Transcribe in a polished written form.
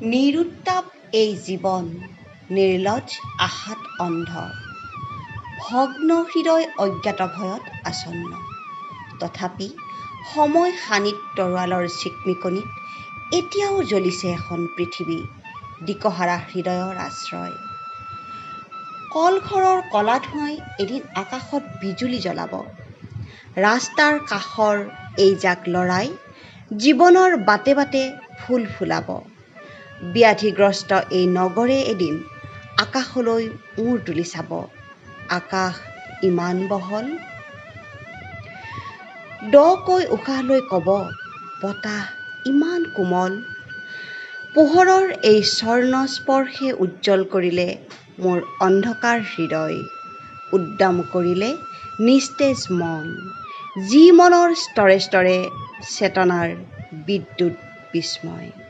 নিৰুত্তাপ এই জীৱন, নিৰ্লজ্জ আশাত অন্ধ। ভগ্ন হৃদয় অজ্ঞাত ভয়ত আচ্ছন্ন। তথাপি সময় শানিত তৰোৱালৰ চিকমিকনিত এতিয়াও জ্বলিছে এখন পৃথিৱী, দিকহাৰা হৃদয়ৰ আশ্ৰয়। কলঘৰৰ কলা ধোঁৱাই এদিন আকাশত বিজুলী জ্বলাব। ৰাস্তাৰ কাষৰ এইজাক লৰাই জীৱনৰ বাটে বাটে ফুল ফুলাব। ব্যাধিগ্ৰস্ত এই নগৰে এদিন আকাশলৈ মূৰ তুলি চাব। আকাশ ইমান বহল। দকৈ উশাহ লৈ কব, বতাহ ইমান কোমল। পোহৰৰ এই স্বৰ্ণস্পৰ্শে উজ্জ্বল কৰিলে মোৰ অন্ধকাৰ হৃদয়। উদ্দাম কৰিলে নিস্তেজ মন, যি মনৰ স্তৰে স্তৰে চেতনাৰ বিদ্যুৎ বিস্ময়।